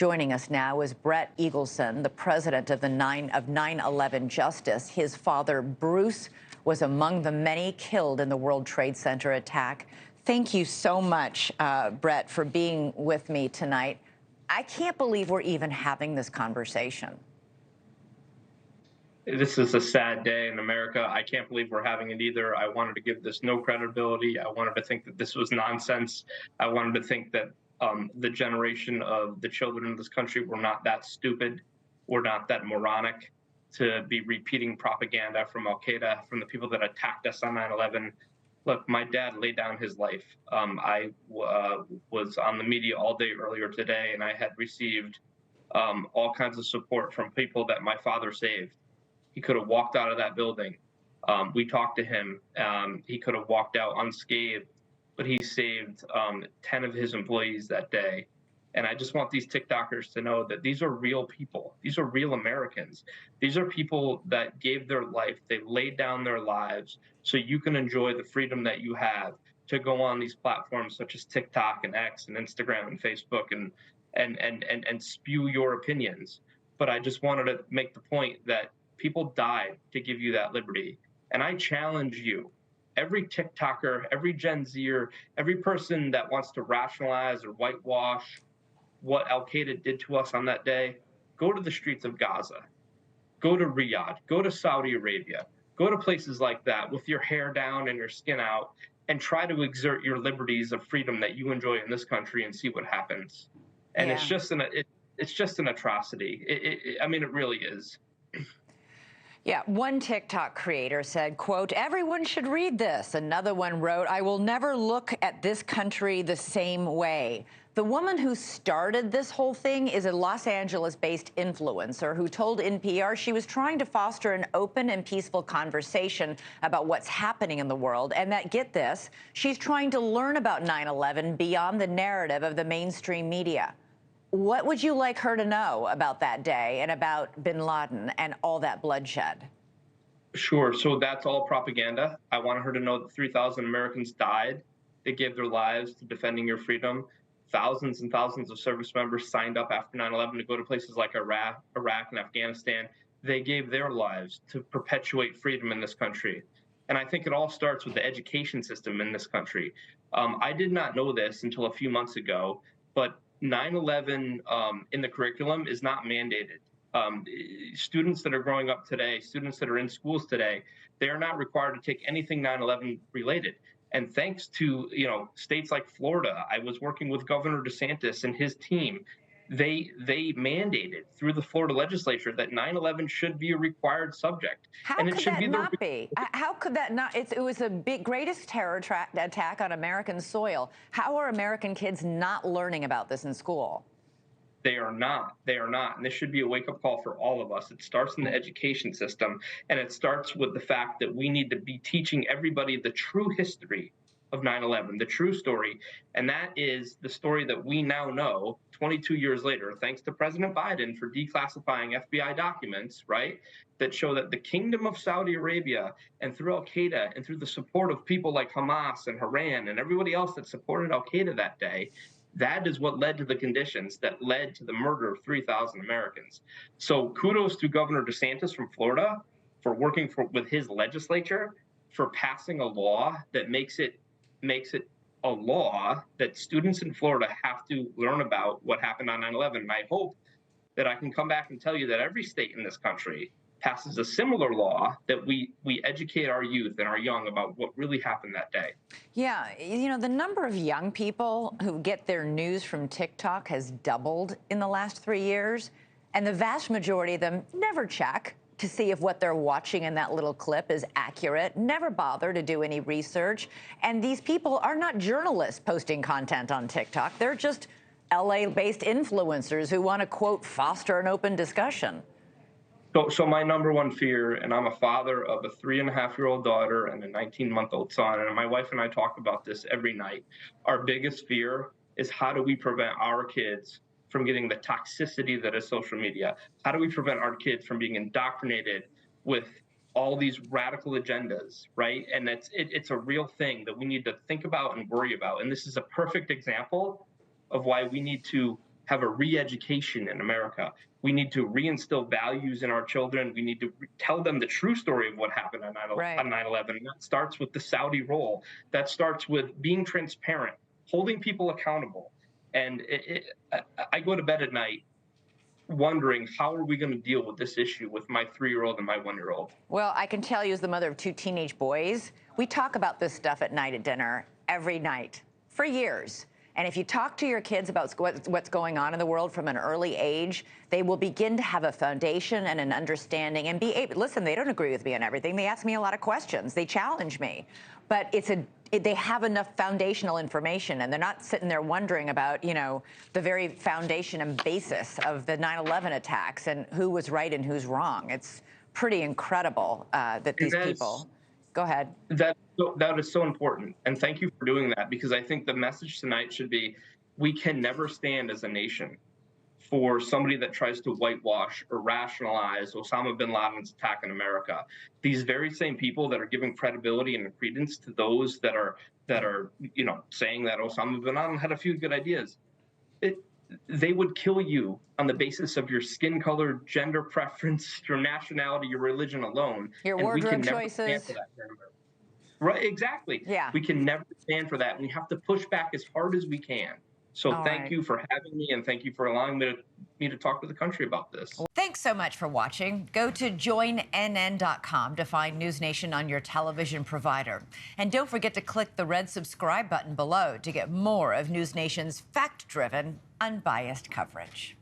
Joining us now is Brett Eagleson, the president of 9/11 Justice. His father, Bruce, was among the many killed in the World Trade Center attack. Thank you so much, Brett, for being with me tonight. I can't believe we're even having this conversation. This is a sad day in America. I can't believe we're having it either. I wanted to give this no credibility. I wanted to think that this was nonsense. I wanted to think that the generation of the children of this country were not that stupid, were not that moronic to be repeating propaganda from Al Qaeda, from the people that attacked us on 9/11. Look, my dad laid down his life. I was on the media all day earlier today, and I had received all kinds of support from people that my father saved. He could have walked out of that building. We talked to him. He could have walked out unscathed, but he saved 10 of his employees that day. And I just want these TikTokers to know that these are real people. These are real Americans. These are people that gave their life. They laid down their lives so you can enjoy the freedom that you have to go on these platforms such as TikTok and X and Instagram and Facebook and spew your opinions. But I just wanted to make the point that people died to give you that liberty. And I challenge you, every TikToker, every Gen Zer, every person that wants to rationalize or whitewash what Al Qaeda did to us on that day, go to the streets of Gaza, go to Riyadh, go to Saudi Arabia, go to places like that with your hair down and your skin out, and try to exert your liberties of freedom that you enjoy in this country and see what happens. And Yeah. it's just an atrocity. I mean, it really is. Yeah, one TikTok creator said, quote, "Everyone should read this." Another one wrote, "I will never look at this country the same way." The woman who started this whole thing is a Los Angeles-based influencer who told NPR she was trying to foster an open and peaceful conversation about what's happening in the world, and that, get this, she's trying to learn about 9/11 beyond the narrative of the mainstream media. What would you like her to know about that day and about bin Laden and all that bloodshed? Sure. So that's all propaganda. I want her to know that 3,000 Americans died. They gave their lives to defending your freedom. Thousands and thousands of service members signed up after 9/11 to go to places like Iraq and Afghanistan. They gave their lives to perpetuate freedom in this country. And I think it all starts with the education system in this country. I did not know this until a few months ago, but 9/11 in the curriculum is not mandated. Students that are growing up today, students that are in schools today, they are not required to take anything 9/11 related. And thanks to states like Florida, I was working with Governor DeSantis and his team. They mandated through the Florida legislature that 9/11 should be a required subject, How and it could should that be not be? How could that not? It was the greatest terror attack on American soil. How are American kids not learning about this in school? They are not. They are not. And this should be a wake-up call for all of us. It starts in the education system, and it starts with the fact that we need to be teaching everybody the true history of 9/11, the true story. And that is the story that we now know 22 years later, thanks to President Biden for declassifying FBI documents, right, that show that the Kingdom of Saudi Arabia and through Al Qaeda and through the support of people like Hamas and Iran and everybody else that supported Al Qaeda that day, that is what led to the conditions that led to the murder of 3,000 Americans. So kudos to Governor DeSantis from Florida for working with his legislature, for passing a law that makes it a law that students in Florida have to learn about what happened on 9/11. And I hope that I can come back and tell you that every state in this country passes a similar law, that we educate our youth and our young about what really happened that day. Yeah, the number of young people who get their news from TikTok has doubled in the last 3 years, and the vast majority of them never check to see if what they're watching in that little clip is accurate, never bother to do any research. And these people are not journalists posting content on TikTok. They're just LA-based influencers who want to, quote, foster an open discussion. So my number one fear, and I'm a father of a 3.5-year-old daughter and a 19-month-old son, and my wife and I talk about this every night. Our biggest fear is, how do we prevent our kids from getting the toxicity that is social media? How do we prevent our kids from being indoctrinated with all these radical agendas, right? And it's a real thing that we need to think about and worry about. And this is a perfect example of why we need to have a re-education in America. We need to reinstill values in our children. We need to tell them the true story of what happened on Right. 9/11. And that starts with the Saudi role. That starts with being transparent, holding people accountable. And I go to bed at night wondering, how are we going to deal with this issue with my 3-year-old and my 1-year-old? Well, I can tell you as the mother of 2 teenage boys, we talk about this stuff at night at dinner every night for years. And if you talk to your kids about what's going on in the world from an early age, they will begin to have a foundation and an understanding and be able, listen, they don't agree with me on everything. They ask me a lot of questions. They challenge me. But they have enough foundational information, and they're not sitting there wondering about, you know, the very foundation and basis of the 9/11 attacks and who was right and who's wrong. It's pretty incredible that these people. Go ahead. That is so important, and thank you for doing that, because I think the message tonight should be, we can never stand as a nation for somebody that tries to whitewash or rationalize Osama bin Laden's attack in America. These very same people that are giving credibility and credence to those that are saying that Osama bin Laden had a few good ideas, they would kill you on the basis of your skin color, gender preference, your nationality, your religion alone. Your and wardrobe we can never choices. stand for that here in America. Right, exactly. Yeah. We can never stand for that. We have to push back as hard as we can. So All thank right. you for having me, and thank you for allowing me to talk to the country about this. Thanks so much for watching. Go to joinnn.com to find NewsNation on your television provider. And don't forget to click the red subscribe button below to get more of NewsNation's fact-driven, unbiased coverage.